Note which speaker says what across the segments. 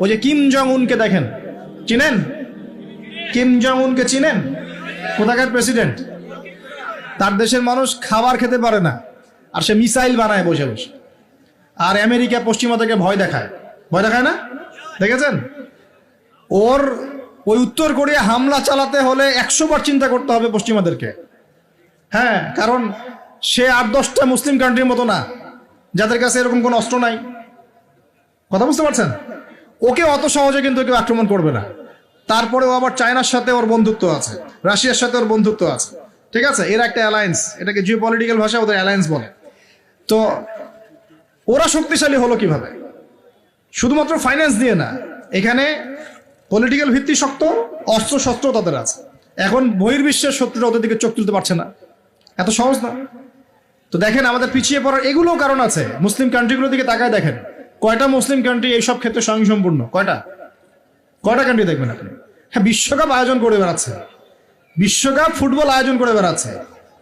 Speaker 1: ওই যে Kim Jong উনকে দেখেন, চিনেন? কিম জং উনকে চিনেন? কোথাকার প্রেসিডেন্ট? তার দেশের মানুষ খাবার খেতে পারে না, আর সে মিসাইল বানায় বসে বসে। আর আমেরিকা পশ্চিমা থেকে ভয় দেখায়, ভয় দেখায় না? দেখেছেন? ওর ওই উত্তর কোরিয়া হামলা চালাতে হলে 100 বার চিন্তা করতে হবে পশ্চিমাদেরকে। হ্যাঁ, কারণ সে 8-10টা মুসলিম কান্ট্রির মতো না যাদের কাছে এরকম কোনো অস্ত্র নাই। কথা বুঝতে পারছেন? ওকে অত সহজে কিন্তু কেউ আক্রমণ করবে না। তারপরেও আবার চায়নার সাথে ওর বন্ধুত্ব আছে, রাশিয়ার সাথে ওর বন্ধুত্ব আছে, ঠিক আছে? এর একটা অ্যালায়েন্স, এটাকে জিও পলিটিক্যাল ভাষা ওদের অ্যালায়েন্স বলে। তো ওরা শক্তিশালী হলো কিভাবে? শুধুমাত্র ফাইন্যান্স দিয়ে না, এখানে পলিটিক্যাল ভিত্তি শক্ত, অস্ত্র শস্ত্র তাদের আছে। এখন বহির্বিশ্বের শত্রুরা ওদের দিকে চোখ তুলতে পারছে না, এত সহজ না। তো দেখেন আমাদের পিছিয়ে পড়ার এগুলো কারণ আছে। মুসলিম কান্ট্রিগুলোর দিকে তাকায় দেখেন, কয়টা মুসলিম কান্ট্রি এইসব ক্ষেত্রে স্বয়ংসম্পূর্ণ? কয়টা কান্ট্রি দেখবেন আপনি? হ্যাঁ, বিশ্বকাপ আয়োজন করে বেড়াচ্ছে, বিশ্বকাপ ফুটবল আয়োজন করে বেড়াচ্ছে,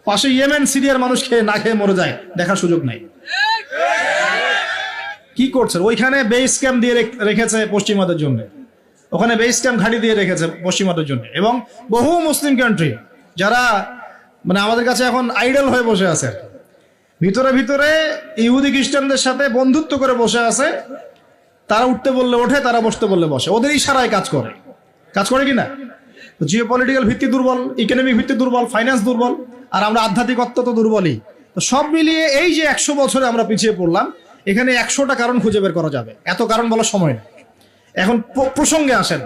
Speaker 1: পাশে ইয়েমেন সিরিয়ার মানুষ খেয়ে না খেয়ে মরে যায়, দেখার সুযোগ নাই। কি করছে? ওইখানে বেস ক্যাম্প দিয়ে রেখেছে পশ্চিমাদের জন্য, ওখানে বেস ক্যাম্প ঘাঁটি দিয়ে রেখেছে পশ্চিমাদের জন্য। এবং বহু মুসলিম কান্ট্রি যারা মানে আমাদের কাছে এখন আইডল হয়ে বসে আছে, ভিতরে ভিতরে ইহুদি খ্রিস্টানদের সাথে বন্ধুত্ব করে বসে আছে। তারা উঠতে বললে ওঠে, তারা বসতে বললে বসে, ওদের ইশারায় কাজ করে কিনা? জিও পলিটিক্যাল ভিত্তি দুর্বল, ইকোনমিক ভিত্তি দুর্বল, ফাইন্যান্স দুর্বল, আর আমরা আধ্যাত্মিকত্ব তো দুর্বলই। তো সব মিলিয়ে এই যে 100 বছরে আমরা পিছিয়ে পড়লাম, এখানে 100টা কারণ খুঁজে বের করা যাবে, এত কারণ বলার সময় নেই। এখন প্রসঙ্গে আসেন,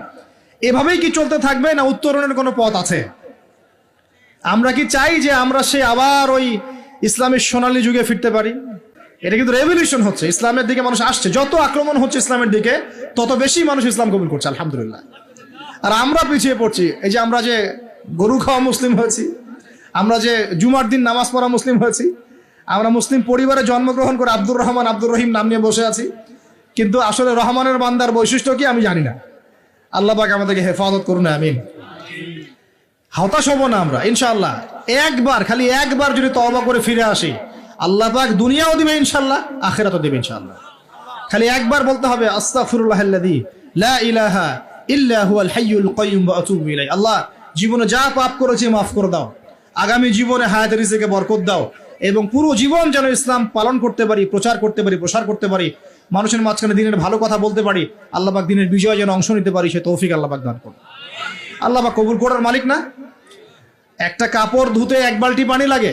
Speaker 1: এভাবেই কি চলতে থাকবে না উত্তরণের কোনো পথ আছে? আমরা কি চাই যে আমরা সে আবার ওই ইসলামের সোনালী যুগে ফিরতে পারি? এটা কিন্তু রেভলিউশন হচ্ছে, ইসলামের দিকে মানুষ আসছে। যত আক্রমণ হচ্ছে ইসলামের দিকে, তত বেশি মানুষ ইসলাম কবুল করছে, আলহামদুলিল্লাহ। আর আমরা পিছিয়ে পড়ছি। এই যে আমরা যে গরু খাওয়া মুসলিম হয়েছি, আমরা যে জুমার দিন নামাজ পড়া মুসলিম হয়েছি, আমরা মুসলিম পরিবারে জন্মগ্রহণ করে আব্দুর রহমান আব্দুর রহিম নাম নিয়ে বসে আছি, কিন্তু আসলে রহমানের বান্দার বৈশিষ্ট্য কি আমি জানি না। আল্লাহ পাক আমাদেরকে হেফাজত করুন, আমিন। হতাশ হব না আমরা ইনশাআল্লাহ। খালি একবার যদি তওবা করে ফিরে আসি, আল্লাহ পাক দুনিয়াও দিবে ইনশাআল্লাহ, আখিরাতও দিবে ইনশাআল্লাহ। খালি একবার বলতে হবে আস্তাগফিরুল্লাহাল্লাযী লা ইলাহা ইল্লা হুয়াল হাইয়ুল কাইয়্যুম ওয়া আতুবু ইলাইহি। আল্লাহ, জীবনে যা পাপ করেছি মাফ করে দাও, আগামী জীবনে হায়াতে রিজিকে বরকত দাও, এবং পুরো জীবন যেন ইসলাম পালন করতে পারি, প্রচার করতে পারি, প্রসার করতে পারি, মানুষের মাঝখানে দিনের ভালো কথা বলতে পারি, আল্লাহ পাক দিনের বিজয় যেন অংশ নিতে পারি, সে তৌফিক আল্লাহ পাক দান করুন। আল্লাহ পাক কবুল করার মালিক না? একটা কাপড় ধুতে 1 বালতি পানি লাগে,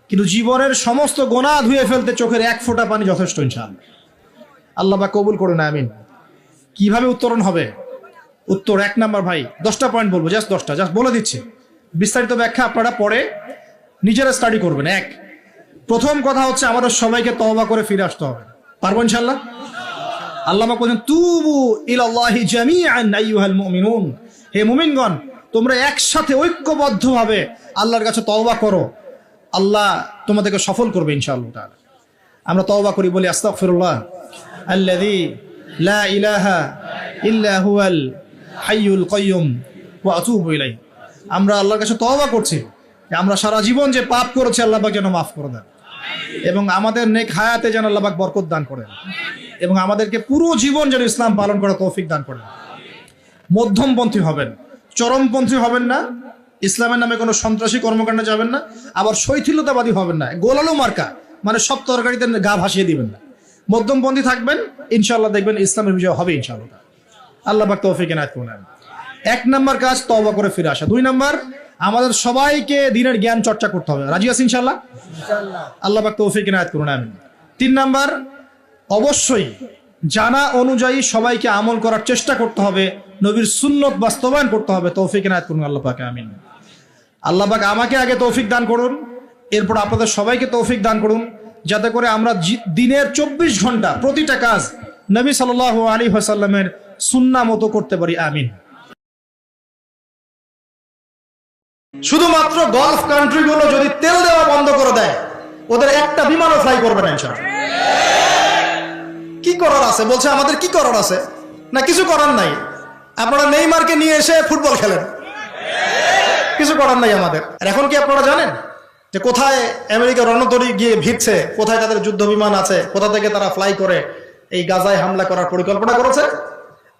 Speaker 1: কিন্তু জীবনের সমস্ত গোনাহ ধুয়ে ফেলতে চোখের 1 ফোঁটা পানি যথেষ্ট ইনশাআল্লাহ। আল্লাহ পাক কবুল করুন, আমিন। কিভাবে উত্তরণ হবে? উত্তর 1 নাম্বার, ভাই 10টা পয়েন্ট বলবো, জাস্ট 10টা, জাস্ট বলে দিচ্ছি। বিস্তারিত ব্যাখ্যা আপনারা পরে নিজেরা স্টাডি করবেন। প্রথম কথা হচ্ছে আমাদের সবাইকে তওবা করে ফিরে আসতে হবে। পারবো ইনশাআল্লাহ? আল্লাহ পাক বলেন, তুবু ইলাল্লাহি জামিআন আইয়ুহাল মুমিনুন, হে মুমিনগণ, তোমরা একসাথে ঐক্যবদ্ধভাবে আল্লাহর কাছে তওবা করো, আল্লাহ তোমাদেরকে সফল করবে ইনশাআল্লাহ তাআলা। আমরা তওবা করি, বলি আস্তাগফিরুল্লাহ আল্লাযী লা ইলাহা ইল্লা হুয়াল হাইয়ুল কাইয়্যুম ওয়া আতুবু ইলাইহি। আমরা আল্লাহর কাছে তওবা করছি, আমরা সারা জীবন যে পাপ করেছি আল্লাহ পাক যেন মাফ করে দেন, এবং আমাদের নেক হায়াতে যেন আল্লাহ পাক বরকত দান করেন, এবং আমাদেরকে পুরো জীবন যেন ইসলাম পালন করার তৌফিক দান করেন। মধ্যমপন্থী হবেন, চরমপন্থী হবেন না, ইসলামের নামে কোনো সন্ত্রাসী কর্মকাণ্ডে যাবেন না, আবার শৈথিলতাবাদী হবেন না, গোলালো মার্কা মানে সব তরকারিতে গা ভাসিয়ে দিবেন না। মধ্যমপন্থী থাকবেন, ইনশাআল্লাহ দেখবেন ইসলামের বিজয় হবে ইনশাআল্লাহ। আল্লাহ পাক তৌফিক এনায়েত করুন। 1 নাম্বার কাজ তওবা করে ফিরে আসা। 2 নাম্বার, আমাদের সবাইকে দ্বীনের জ্ঞান চর্চা করতে হবে। রাজি আছেন ইনশাআল্লাহ? আল্লাহ পাক তৌফিক এনায়েত করুন, আমিন। 3 নাম্বার, অবশ্যই জানা অনুযায়ী সবাইকে আমল করার চেষ্টা করতে হবে, নবীর সুন্নত বাস্তবায়ন করতে হবে। তৌফিক এনায়েত করুন আল্লাহ পাক, আমিন। আল্লাহ পাক আমাকে আগে তৌফিক দান করুন, এরপর আপনাদের সবাইকে তৌফিক দান করুন, যাতে করে আমরা দিনের 24 ঘন্টা প্রতিটা কাজ নবী সাল্লাল্লাহু আলাইহি ওয়াসাল্লামের সুন্নাহ মতো করতে পারি, আমিন। শুধুমাত্র গলফ কান্ট্রিগুলো যদি তেল দেওয়া বন্ধ করে দেয়, ওদের একটা বিমানও ফ্লাই করবে না ইনশাআল্লাহ। কি করার আছে? বলছে আমাদের কি করার আছে? না, কিছু করার নাই। আপনারা নেইমারকে নিয়ে এসে ফুটবল খেলেন, কিছু করার নাই আমাদের। আর এখন কি আপনারা জানেন যে কোথায় আমেরিকা রণতরী গিয়ে ভিড়ছে, কোথায় তাদের যুদ্ধ বিমান আছে, কোথা থেকে তারা ফ্লাই করে এই গাজায় হামলা করার পরিকল্পনা করেছে?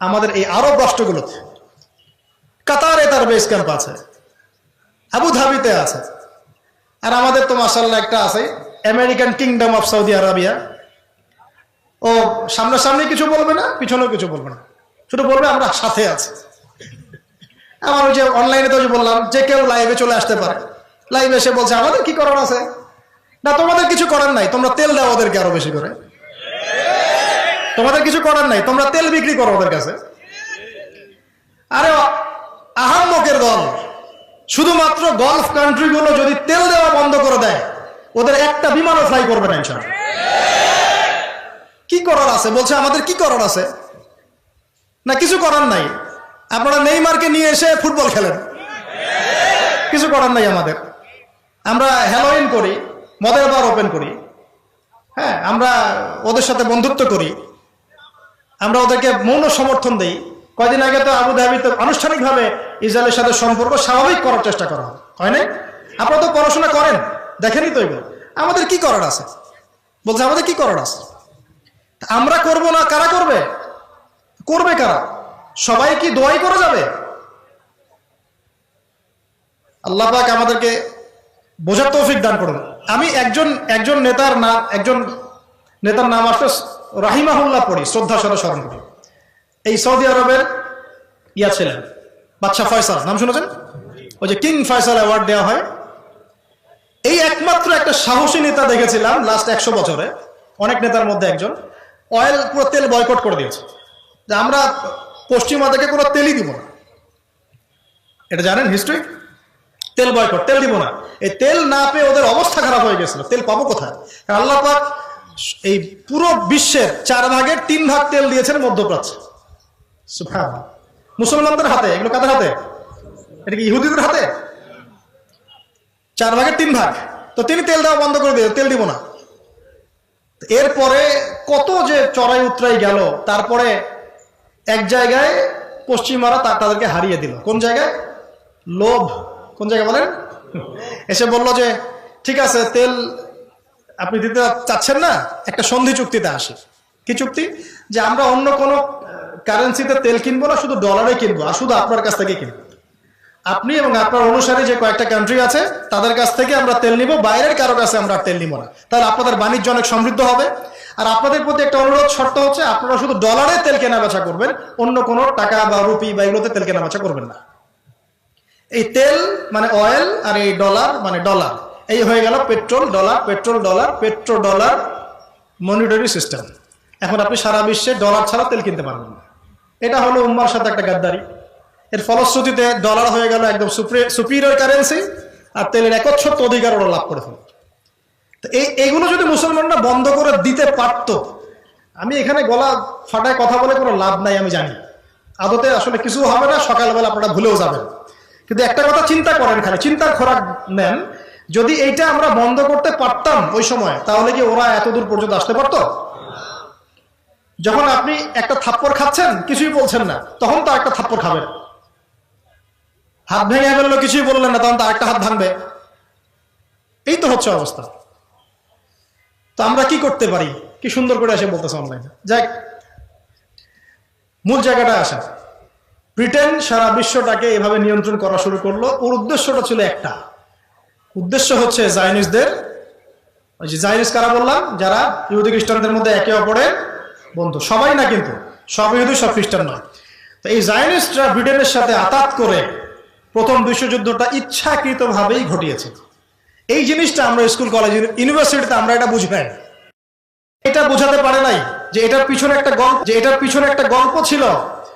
Speaker 1: আমাদের এই আরব রাষ্ট্রগুলোতে। কাতারে তার বেস ক্যাম্প আছে, আবু ধাবিতে আছে, আর আমাদের তো মাশাআল্লাহ একটা আছে American kingdom of Saudi Arabia. ও সামনাসামনি কিছু বলবে না, পিছনেও কিছু বলবে না, শুধু বলবে আমরা সাথে আছি। আমার ওই যে অনলাইনে তো বললাম যে কেউ লাইভে চলে আসতে পারে, লাইভে এসে বলছে আমাদের কি করার আছে, না তোমাদের কিছু করার নাই, তোমরা তেল দাও ওদেরকে আরো বেশি করে, তোমাদের কিছু করার নাই, তোমরা তেল বিক্রি করো ওদের কাছে। আরে আহাম্মকের দল, শুধুমাত্র গলফ কান্ট্রিগুলো যদি তেল দেওয়া বন্ধ করে দেয় ওদের একটা বিমানও ফ্লাই করবে না ইনশাআল্লাহ। কি করার আছে বলছে, আমাদের কি করার আছে, না কিছু করার নাই, আপনারা নেইমারকে নিয়ে এসে ফুটবল খেলেন, কিছু করার নাই আমাদের। আমরা হ্যালোইন করি, মদের বার ওপেন করি, হ্যাঁ আমরা ওদের সাথে বন্ধুত্ব করি, আমরা ওদেরকে মৌন সমর্থন দেই। কয়দিন আগে তো আবু ধাবিতে আনুষ্ঠানিকভাবে ইসরায়েলের সাথে সম্পর্ক স্বাভাবিক করার চেষ্টা করা হয় নাই? আপনারা তো পড়াশোনা করেন, দেখেনই তো এগুলো। আমাদের কি করার আছে বলছে, আমাদের কি করার আছে, আমরা করব না, কারা করবে, করবে কারা, সবাই কি দোয়াই করে যাবে? আল্লাহ পাক আমাদেরকে বোঝার তৌফিক দান করুন। আমি একজন নেতার নাম আসলে রাহিমাহুল্লাহ পড়ি, শ্রদ্ধার সাথে স্মরণ করি। এই সৌদি আরবের ছিলেন বাদশা ফয়সাল, নাম শুনেছেন? ওই যে কিং ফয়সাল অ্যাওয়ার্ড দেওয়া হয়, এই একমাত্র একটা সাহসী নেতা দেখেছিলাম লাস্ট 100 বছরে, অনেক নেতার মধ্যে একজন। অয়েল পুরো তেল বয়কট করে দিয়েছে, যে আমরা পশ্চিমা থেকে কোনো তেলই দিব না। এটা জানেন হিস্ট্রি? তেল বয়কট, তেল দিব না। এই তেল না পেয়ে ওদের অবস্থা খারাপ হয়ে গেছিল, তেল পাবো কোথায়? আল্লাহ পাক এই পুরো বিশ্বের 4 ভাগের 3 ভাগ তেল দিয়েছেন মধ্যপ্রাচ্যে। সুবহানাল্লাহ। মুসলমানদের হাতে, এগুলো কাদের হাতে? এটা কি ইহুদিদের হাতে? 4 ভাগের 3 ভাগ। তো তিনি তেল দেওয়া বন্ধ করে দিয়ে, তেল দিব না। এরপরে কত যে চড়াই উতরাই গেল, তারপরে এক জায়গায় পশ্চিমারা তাদেরকে হারিয়ে দিল। কোন জায়গায়? লোভ। কোন জায়গায় বলেন? এসে বলল যে ঠিক আছে তেল আপনি দিতে চাচ্ছেন না, একটা সন্ধি চুক্তিতে আসি। কি চুক্তি? যে আমরা অন্য কোনো কারেন্সিতে তেল কিনবো না, শুধু ডলারে কিনবো, আর শুধু আপনার কাছ থেকে কিনবো। আপনি এবং আপনার অনুসারী যে কয়েকটা কান্ট্রি আছে তাদের কাছ থেকে আমরা তেল নিব, বাইরের কারো কাছে আমরা তেল নিব না। তাহলে আপনাদের বাণিজ্য অনেক সমৃদ্ধ হবে। আর আপনাদের প্রতি একটা অনুরোধ, শর্ত হচ্ছে আপনারা শুধু ডলারে তেল কেনা বেচা করবেন, অন্য কোনো টাকা বা রুপি বা এগুলোতে তেল কেনা বেচা করবেন না। এই তেল মানে অয়েল, আর এই ডলার মানে ডলার, এই হয়ে গেল petrol dollar, petrol dollar, petro dollar monetary system. এখন আপনি সারা বিশ্বে ডলার ছাড়া তেল কিনতে পারবেন না। এটা হলো উম্মার সাথে একটা গাদ্দারি। এর ফলশ্রুতিতে ডলার হয়ে গেল একদম সুপিরিয়র কারেন্সি, আর তেলের একচ্ছত্ব অধিকার ওরা লাভ করে ফেলে। তো এইগুলো যদি মুসলমানরা বন্ধ করে দিতে পারত, আমি এখানে গলা ফাটায় কথা বলে কোনো লাভ নাই, আমি জানি আদতে আসলে কিছু হবে না, সকালবেলা আপনারা ভুলেও যাবেন। কিন্তু একটা কথা চিন্তা করেন, খালি চিন্তার খোরাক নেন, যদি এইটা আমরা বন্ধ করতে পারতাম ওই সময়, তাহলে কি ওরা এত দূর পর্যন্ত আসতে পারত? যখন আপনি একটা থাপ্পড় খাচ্ছেন কিছুই বলছেন না, তখন তো একটা থাপ্পড় খাবেন। হাত ভেঙে ফেললো, কিছুই বললেন না, তখন তো আরেকটা হাত ভাঙবে। এই তো হচ্ছে অবস্থা। তো আমরা কি করতে পারি? কি সুন্দর করে এসে বলতেছে অনলাইনে। যাক, মূল জায়গাটা আসা। ব্রিটেন সারা বিশ্বটাকে এভাবে নিয়ন্ত্রণ করা শুরু করলো। ওর উদ্দেশ্যটা ছিল একটা, উদ্দেশ্য হচ্ছে জায়নিস্টদের, ওই যে জায়নিস্ট কারা বললাম, যারা ইহুদি খ্রিস্টানদের মধ্যে একে অপরের বন্ধু। সবাই না কিন্তু, সব ইহুদি সব খ্রিস্টান নয়। তো এই জায়নিস্টরা ব্রিটেনের সাথে আতাত করে প্রথম বিশ্বযুদ্ধটা ইচ্ছাকৃতভাবেই ঘটিয়েছে। এই জিনিসটা আমরা স্কুল, কলেজ, ইউনিভার্সিটিতে আমরা এটা বুঝি নাই। এটা বোঝাতে পারে নাই যে এটার পিছনে একটা গল্প ছিল।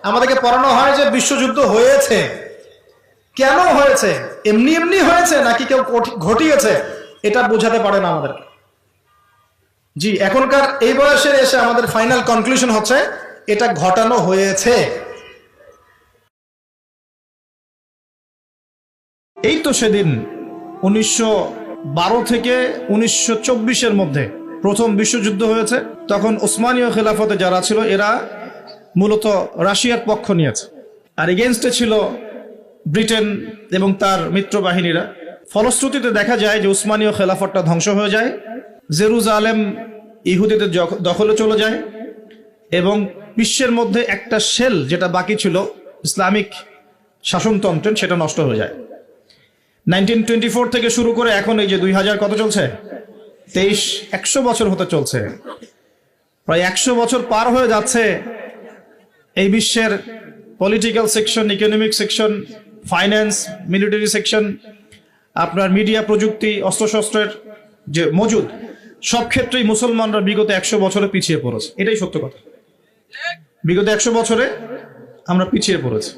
Speaker 1: আমাদেরকে পড়ানো হয় যে বিশ্বযুদ্ধ হয়েছে, কেন হয়েছে, এমনি এমনি হয়েছে নাকি কেউ ঘটিয়েছে, এটা বোঝাতে পারে না আমাদের। জি, এখনকার এই বয়সে এসে আমাদের ফাইনাল কনক্লুশন হচ্ছে এটা ঘটানো হয়েছে। এই তো সেদিন 1912 থেকে 1924-এর মধ্যে প্রথম বিশ্বযুদ্ধ হয়েছে। তখন ওসমানীয় খেলাফতে যারা ছিল এরা মূলত রাশিয়ার পক্ষ নিয়েছে, আর এগেনস্টে ছিল ব্রিটেন এবং তার মিত্র বাহিনীরা। ফলশ্রুতিতে দেখা যায় যে উসমানীয় খেলাফতটা ধ্বংস হয়ে যায়, জেরুজালেম ইহুদিদের দখলে চলে যায় এবং বিশ্বের মধ্যে একটা সেল যেটা বাকি ছিল ইসলামিক শাসনতন্ত্রের, সেটা নষ্ট হয়ে যায়। 1924 থেকে শুরু করে এখন এই যে 2000 কত চলছে, 100 বছর হতে চলছে। প্রায় 100 বছর পার হয়ে যাচ্ছে এই বিশ্বের political section, economic section, finance, military section, আপনার মিডিয়া, প্রযুক্তি, অস্ত্রশস্ত্রের যে মজুদ, সব ক্ষেত্রেই মুসলমানরা বিগত 100 বছরে পিছিয়ে পড়েছে। এটাই সত্য কথা। বিগত 100 বছরে আমরা পিছিয়ে পড়েছি।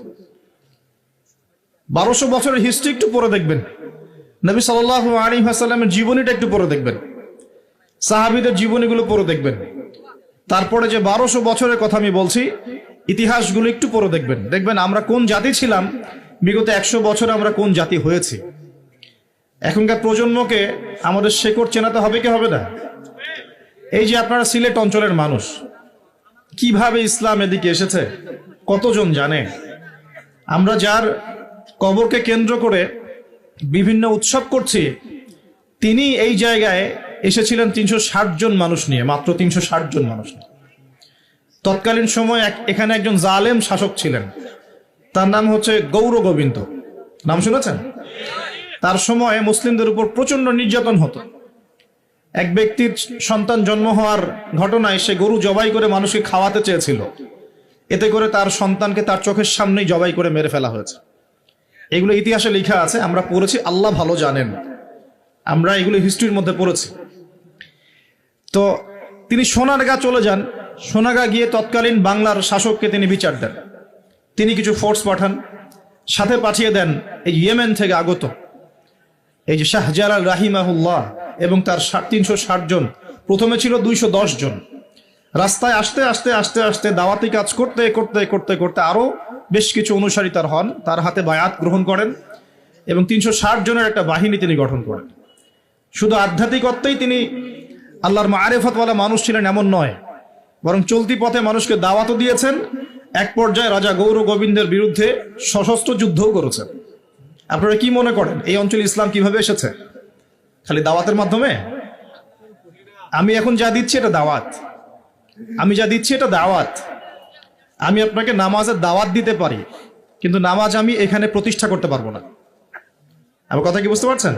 Speaker 1: 1200 বছরের হিস্ট্রি একটু পড়ে দেখবেন, নবী সাল্লাল্লাহু আলাইহি ওয়াসাল্লামের জীবনীটা একটু পড়ে দেখবেন, সাহাবীদের জীবনীগুলো পড়ে দেখবেন। তারপরে যে 1200 বছরের কথা আমি বলছি, ইতিহাসগুলো একটু পড়ে দেখবেন। দেখবেন আমরা কোন জাতি ছিলাম, বিগত 100 বছরে আমরা কোন জাতি হয়েছি। এখনকার প্রজন্মকে আমাদের শেকড় চেনাতে হবে কি হবে না? এই যে আপনারা সিলেট অঞ্চলের মানুষ, কিভাবে ইসলাম এদিকে এসেছে কতজন জানে? আমরা যার কবরকে কেন্দ্র করে বিভিন্ন উৎসব করছি, তিনি এই জায়গায় এসেছিলেন 360 জন মানুষ নিয়ে, মাত্র 360 জন মানুষ নিয়ে। তৎকালীন সময় এখানে একজন জালেম শাসক ছিলেন, তার নাম হচ্ছে গৌর গোবিন্দ। নাম শুনেছেন? তার সময় মুসলিমদের উপর প্রচন্ড নির্যাতন হতো। এক ব্যক্তির সন্তান জন্ম হওয়ার ঘটনায় সে গরু জবাই করে মানুষকে খাওয়াতে চেয়েছিল, এতে করে তার সন্তানকে তার চোখের সামনেই জবাই করে মেরে ফেলা হয়েছে। এগুলো ইতিহাসে লেখা আছে, আমরা পড়েছি, আল্লাহ ভালো জানেন, আমরা এগুলো হিস্ট্রির মধ্যে পড়েছি। তো তিনি সোনারগাঁ চলে যান। সোনারগাঁ গিয়ে তৎকালীন বাংলার শাসককে তিনি বিচার দেন। তিনি কিছু ফোর্স পাঠান, সাথে পাঠিয়ে দেন এই ইয়েমেন থেকে আগত এই যে শাহজালাল রাহিমাহুল্লাহ এবং তার 360 জন। প্রথমে ছিল 210 জন। রাস্তায় আস্তে আস্তে আস্তে আস্তে দাওয়াতি কাজ করতে করতে করতে করতে আরো বেশ কিছু অনুসারী তার হন, তার হাতে বায়াত গ্রহণ করেন এবং 360 জনের একটা বাহিনী তিনি গঠন করেন। শুধু আধ্যাত্মিকত্বেই তিনি আল্লাহর মারিফতওয়ালা মানুষ ছিলেন এমন নয়, বরং চলতি পথে মানুষকে দাওয়াতও দিয়েছেন। এক পর্যায়ে রাজা গৌর গোবিন্দের বিরুদ্ধে সশস্ত্র যুদ্ধও করেছেন। আপনারা কি মনে করেন এই অঞ্চলে ইসলাম কিভাবে এসেছে? খালি দাওয়াতের মাধ্যমে? আমি এখন যা দিচ্ছি এটা দাওয়াত, আমি যা দিচ্ছি এটা দাওয়াত। আমি আপনাকে নামাজের দাওয়াত দিতে পারি, কিন্তু নামাজ আমি এখানে প্রতিষ্ঠা করতে পারবো না। আমার কথা কি বুঝতে পারছেন?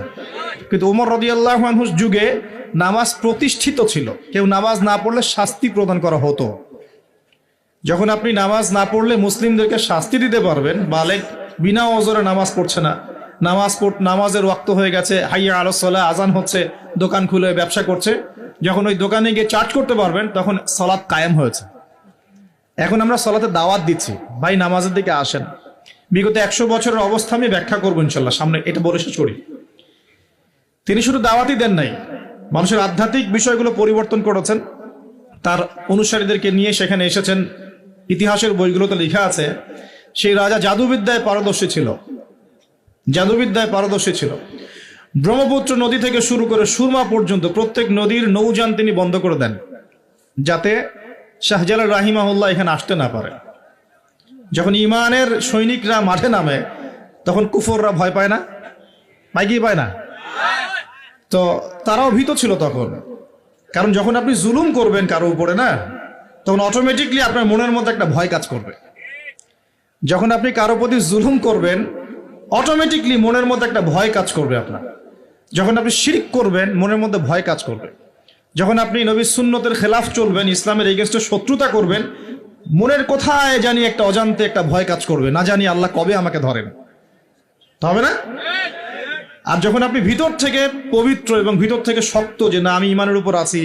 Speaker 1: কিন্তু ওমর রাদিয়াল্লাহু আনহুর যুগে নামাজ প্রতিষ্ঠিত ছিল। কেউ নামাজ না পড়লে শাস্তি প্রদান করা হতো। যখন আপনি নামাজ না পড়লে মুসলিমদেরকে শাস্তি দিতে পারবেন, বালেগ বিনা ওজরে নামাজ পড়ছে না, নামাজের ওয়াক্ত হয়ে গেছে, হাইয়া আলাস সালাহ, আজান হচ্ছে, দোকান খুলে ব্যবসা করছে, যখন ওই দোকানে গিয়ে চার্জ করতে পারবেন তখন সালাত কায়েম হয়েছে। এখন আমরা সালাতে দাওয়াত দিচ্ছি, ভাই নামাজের দিকে আসেন। বিগত 100 বছরের অবস্থা আমি ব্যাখ্যা করবো ইনশাল্লাহ সামনে, এটা বলে শেষ করি। তিনি শুধু দাওয়াতই দেন নাই, মানুষের আধ্যাত্মিক বিষয়গুলো পরিবর্তন করেছেন। তার অনুসারীদেরকে নিয়ে সেখানে এসেছেন। ইতিহাসের বইগুলোতে লেখা আছে সেই রাজা জাদুবিদ্যায় পারদর্শী ছিল, জাদুবিদ্যায় পারদর্শী ছিল। ব্রহ্মপুত্র নদী থেকে শুরু করে সুরমা পর্যন্ত প্রত্যেক নদীর নৌযান তিনি বন্ধ করে দেন, যাতে শাহজালাল রাহিমাহুল্লাহ এখানে আসতে না পারে। যখন ইমানের সৈনিকরা মাঠে নামে তখন কুফররা ভয় পায় না? পায় কি পায় না? তো তারাও ভীত ছিল তখন, কারণ যখন আপনি জুলুম করবেন কারো উপরে না, তখন অটোমেটিকলি আপনার মনের মধ্যে একটা ভয় কাজ করবে। যখন আপনি কারো প্রতি জুলুম করবেন, অটোমেটিকলি মনের মধ্যে একটা ভয় কাজ করবে আপনার। যখন আপনি শিরক করবেন, মনের মধ্যে ভয় কাজ করবে। যখন আপনি নবীর সুন্নতের খেলাফ চলবেন, ইসলামের এগেইনস্টে শত্রুতা করবেন, মনের কোথায় জানি একটা অজান্তে একটা ভয় কাজ করবে, না জানি আল্লাহ কবে আমাকে ধরেন, হবে না? আর যখন আপনি ভিতর থেকে পবিত্র এবং ভিতর থেকে শক্ত, যে না আমি ইমানের উপর আছি,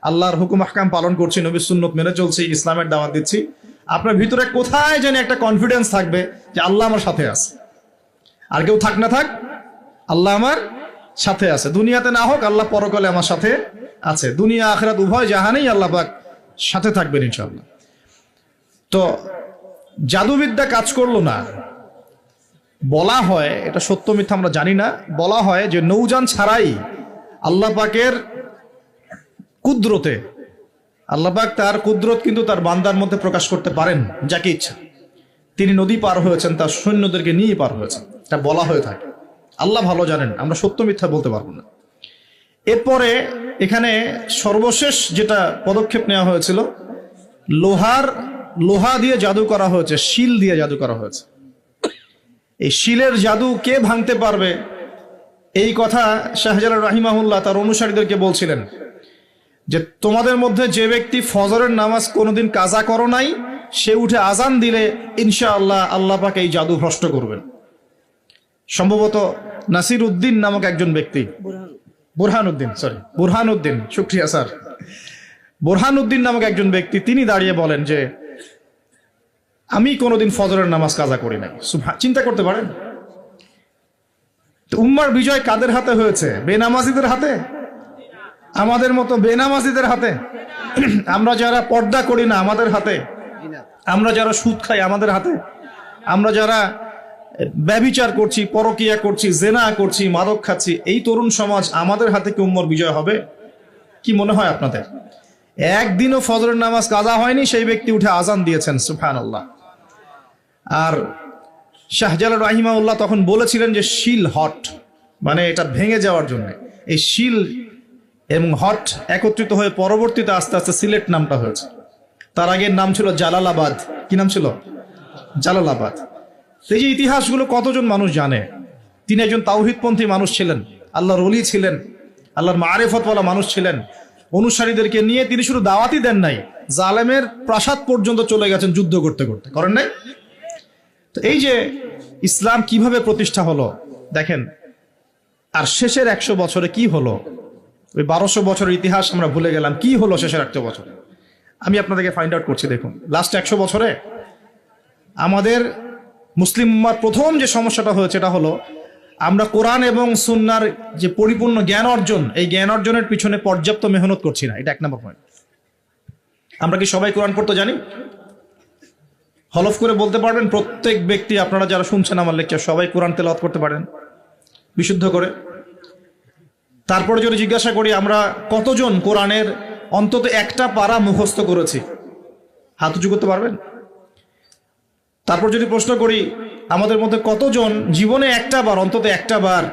Speaker 1: আল্লাহর হুকুম আহকাম পালন করছি, নবীর সুন্নত মেনে চলছি, ইসলামের দাওয়াত দিচ্ছি, আপনার ভিতরে কোথায় জানি একটা কনফিডেন্স থাকবে যে আল্লাহ আমার সাথে আছে। আর কেউ থাক না থাক, আল্লাহ আমার সাথে আছে। দুনিয়াতে না হোক, আল্লাহ পরকালে আমার সাথে আছে। দুনিয়া আখিরাত উভয় জাহানেই আল্লাহ পাক সাথে থাকবেন ইনশাআল্লাহ। তো জাদুবিদ্যা কাজ করলো না। বলা হয়, এটা সত্য মিথ্যা আমরা জানি না, বলা হয় যে নৌযান ছাড়াই আল্লাহ পাকের কুদরতে, আল্লাহ পাক তার কুদরত কিন্তু তার বান্দার মধ্যে প্রকাশ করতে পারেন যাকে ইচ্ছা। তিনি নদী পার হয়েছেন, তার সৈন্যদেরকে নিয়ে পার হয়েছেন, এটা বলা হয়ে থাকে। আল্লাহ ভালো জানেন, আমরা সত্য মিথ্যা বলতে পারবো না। এরপরে এখানে সর্বশেষ যেটা পদক্ষেপ নেওয়া হয়েছিল, লোহার লোহা দিয়ে জাদু করা হয়েছে, শিল দিয়ে জাদু করা হয়েছে। এই শিলের জাদু কে ভাঙতে পারবে, এই কথা শাহজালাল রাহিমাহুল্লাহ তার অনুসারীদেরকে বলছিলেন যে তোমাদের মধ্যে যে ব্যক্তি ফজরের নামাজ কোনোদিন কাজা করো নাই, সে উঠে আজান দিলে ইনশাআল্লাহ আল্লাহ পাক এই জাদু ভ্রষ্ট করবেন। সম্ভবত নাসির উদ্দিন নামক একজন ব্যক্তি, বুরহানুদ্দিন, শুকরিয়া স্যার, বুরহানুদ্দিন নামক একজন ব্যক্তি, তিনি দাঁড়িয়ে বলেন যে আমি কোনোদিন ফজরের নামাজ কাজা করি নাই। চিন্তা করতে পারেন, উম্মার বিজয় কাদের হাতে হয়েছে? বেনামাজিদের হাতে, আমাদের মতো বেনামাজিদের হাতে। আমরা যারা পর্দা করি না আমাদের হাতে, আমরা যারা সুদ খাই আমাদের হাতে, আমরা যারা ব্যভিচার করছি, পরকিয়া করছি, জেনা করছি, মাদক খাচ্ছি, এই তরুণ সমাজ, আমাদের হাতে কি উম্মার বিজয় হবে? কি মনে হয় আপনাদের? একদিনও ফজরের নামাজ কাজা হয়নি, সেই ব্যক্তি উঠে আজান দিয়েছেন, সুবহানাল্লাহ। আর শাহজালাল রাহিমাহুল্লাহ তখন বলেছিলেন যে শিল হট, মানে এটা ভেঙে যাওয়ার জন্য। এই শিল এবং হট একত্রিত হয়ে পরবর্তীতে আস্তে আস্তে সিলেট নামটা হয়েছে। তার আগের নাম ছিল জালালাবাদ। কি নাম ছিল? জালালাবাদ। এই যে ইতিহাসগুলো কতজন মানুষ জানে? তিনি একজন তাওহীদপন্থী মানুষ ছিলেন, আল্লাহর ওলি ছিলেন, আল্লাহর মারিফতওয়ালা মানুষ ছিলেন। অনুসারীদেরকে নিয়ে তিনি শুধু দাওয়াতই দেন নাই, জালেমের প্রাসাদ পর্যন্ত চলে গেছেন যুদ্ধ করতে করতে, করেন নাই? তো এই যে ইসলাম কিভাবে প্রতিষ্ঠা হলো দেখেন। আর শেষের 100 বছরে কি হলো? ওই 1200 বছরের ইতিহাস আমরা ভুলে গেলাম, কি হলো শেষের 100 বছরে? আমি আপনাদেরকে ফাইন্ড আউট করছি। দেখুন, লাস্ট 100 বছরে আমাদের মুসলিম উম্মার প্রথম যে সমস্যাটা হয়েছে, এটা হলো আমরা কোরআন এবং সুন্নাহর যে পরিপূর্ণ জ্ঞান অর্জন, এই জ্ঞান অর্জনের পিছনে পর্যাপ্ত মেহনত করছি না। এটা 1 নম্বর পয়েন্ট। আমরা কি সবাই কোরআন পড়তে জানি? হলফ করে বলতে পারবেন প্রত্যেক ব্যক্তি, আপনারা যারা শুনছেন আমার লেকচার, সবাই কোরআন তেলাওয়াত করতে পারেন বিশুদ্ধ করে? তারপরে যদি জিজ্ঞাসা করি আমরা কতজন কোরআনের অন্তত একটা পারা মুখস্থ করেছি, হাত উঁচু করতে পারবেন? তারপর যদি প্রশ্ন করি আমাদের মধ্যে কতজন জীবনে অন্তত একটা বার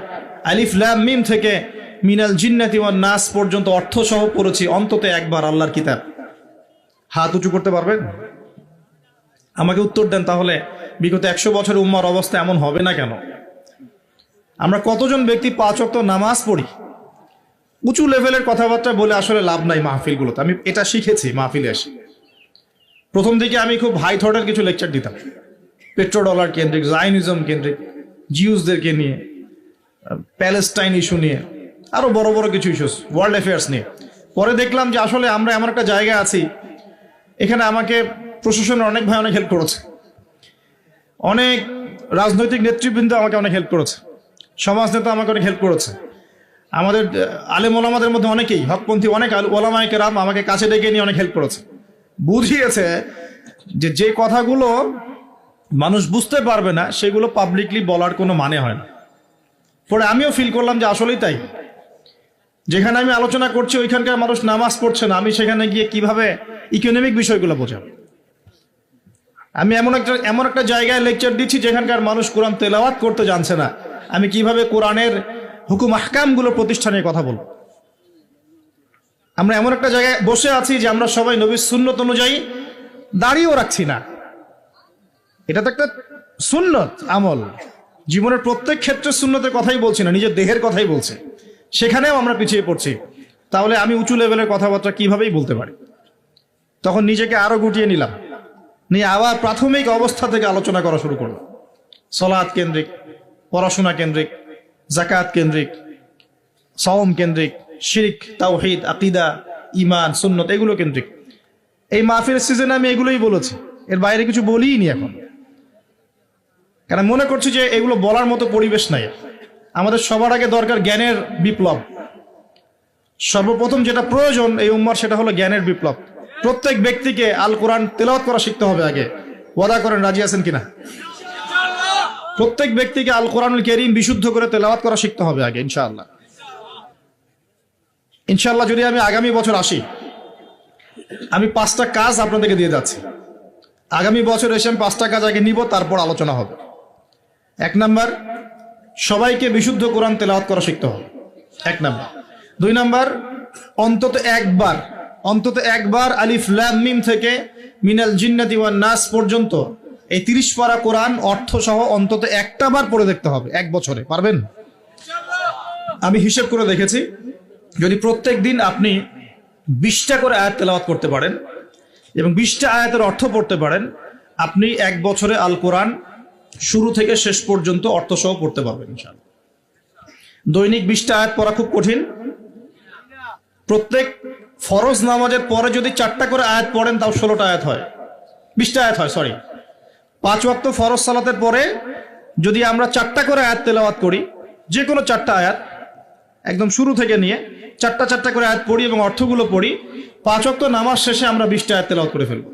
Speaker 1: আলিফ লাম মিম থেকে মিনাল জিন্নাতি ওয়ান নাস পর্যন্ত অর্থ সহ পড়েছি অন্তত একবার আল্লাহর কিতাব, হাত উঁচু করতে পারবেন? আমাকে উত্তর দেন। তাহলে বিগত 100 বছরের উম্মার অবস্থা এমন হবে না কেন? আমরা কতজন ব্যক্তি 5 ওয়াক্ত নামাজ পড়ি? উঁচু লেভেলের কথাবার্তা বলে আসলে লাভ নাই মাহফিলগুলোতে। আমি এটা শিখেছি মাহফিলে এসে। প্রথম দিকে আমি খুব হাই থটের কিছু লেকচার দিতাম, পেট্রো ডলার কেন্দ্রিক, জায়নিজম কেন্দ্রিক, জিউসদেরকে নিয়ে, প্যালেস্টাইন ইস্যু নিয়ে, আরো বড় বড় কিছু ইস্যুস, ওয়ার্ল্ড অ্যাফেয়ার্স নিয়ে। পরে দেখলাম যে আসলে আমরা এমন একটা জায়গায় আছি, এখানে আমাকে প্রশাসনের অনেক ভাই অনেক হেল্প করেছে, অনেক রাজনৈতিক নেতৃবৃন্দ আমাকে অনেক হেল্প করেছে, সমাজ নেতা আমাকে অনেক হেল্প করেছে, আমাদের আলেম ওলামাদের মধ্যে অনেকেই, হকপন্থী অনেক ওলামায়ে কেরাম আমাকে কাছে ডেকে নিয়ে অনেক হেল্প করেছে। বুঝিয়েছে যে যে কথাগুলো মানুষ বুঝতে পারবে না সেগুলো পাবলিকলি বলার কোনো মানে হয় না। পরে আমিও ফিল করলাম যে আসলেই তাই। যেখানে আমি আলোচনা করছি ওইখানকার মানুষ নামাজ পড়ছে না, আমি সেখানে গিয়ে কিভাবে ইকোনমিক বিষয়গুলো বোঝাবো? আমি এমন একটা জায়গায় লেকচার দিচ্ছি যেখানকার মানুষ কোরআন তেলাওয়াত করতে জানছে না, আমি কিভাবে কোরআনের হুকুম আহকামগুলো প্রতিষ্ঠানের কথা বলবো? আমরা এমন একটা জায়গায় বসে আছি যে আমরা সবাই নবীর সুন্নত অনুযায়ী দাঁড়িয়েও রাখছি না। এটা তো একটা সুন্নত আমল, জীবনের প্রত্যেক ক্ষেত্রে সুন্নতের কথাই বলছি না, নিজের দেহের কথাই বলছি, সেখানেও আমরা পিছিয়ে পড়ছি। তাহলে আমি উঁচু লেভেলের কথাবার্তা কিভাবেই বলতে পারি? তখন নিজেকে আরো গুটিয়ে নিলাম, নিয়ে আবার প্রাথমিক অবস্থা থেকে আলোচনা করা শুরু করলাম। সালাত কেন্দ্রিক, পড়াশোনা কেন্দ্রিক, যাকাত কেন্দ্রিক, সাওম কেন্দ্রিক, শিরক, তাওহীদ, আকীদা, ঈমান, সুন্নত, এগুলো কেন্দ্রিক। এই মাহফিলের সিজনে আমি এগুলোই বলেছি, এর বাইরে কিছু বলিই নি এখন, কারণ মনে করছি যে এগুলো বলার মতো পরিবেশ নাই। আমাদের সবার আগে দরকার জ্ঞানের বিপ্লব। সর্বপ্রথম যেটা প্রয়োজন এই উম্মার, সেটা হলো জ্ঞানের বিপ্লব। প্রত্যেক ব্যক্তিকে আল কোরআন তেলাওয়াত করা শিখতে হবে আগে। ওয়াদা করেন, রাজি আছেন কিনা? প্রত্যেক ব্যক্তিকে আল কোরআনুল কারীম বিশুদ্ধ করে তেলাওয়াত করা শিখতে হবে আগে, ইনশাআল্লাহ। ইনশাআল্লাহ যদি আমি আগামী বছর আসি, আমি 5টা কাজ আপনাদেরকে দিয়ে যাচ্ছি। আগামী বছর এসে আমি 5টা কাজ আগে নিব, তারপর আলোচনা হবে। 1 নাম্বার, সবাইকে বিশুদ্ধ কোরআন তেলাওয়াত করা শিখতে হবে, 1 নাম্বার। 2 নাম্বার, অন্তত একবার আলিফ লাম মিম থেকে মিনাল জিন্নাতি ওয়ান নাস পর্যন্ত এই 30 পারা কোরআন অর্থ সহ অন্তত একটা বার পড়ে দেখতে হবে এক বছরে। পারবেন? আমি হিসেব করে দেখেছি, যদি প্রত্যেক দিন আপনি 20টা করে আয়াত তেলাওয়াত করতে পারেন এবং 20টা আয়াতের অর্থ পড়তে পারেন, আপনি এক বছরে আল কোরআন শুরু থেকে শেষ পর্যন্ত অর্থ সহ পড়তে পারবেন ইনশাআল্লাহ। দৈনিক 20টা আয়াত পড়া খুব কঠিন। প্রত্যেক ফরজ নামাজের পরে যদি 4টা করে আয়াত পড়েন তাও 16টা আয়াত হয়, 20টা আয়াত হয়, সরি। 5 ওয়াক্ত ফরজ সালাতের পরে যদি আমরা 4টা করে আয়াত তেলাওয়াত করি, যে কোনো 4টা আয়াত একদম শুরু থেকে নিয়ে 4টা করে আয়াত পড়ি এবং অর্থগুলো পড়ি, 5 ওয়াক্ত নামাজ শেষে আমরা 20টা আয়াত তেলাওয়াত করে ফেলবো।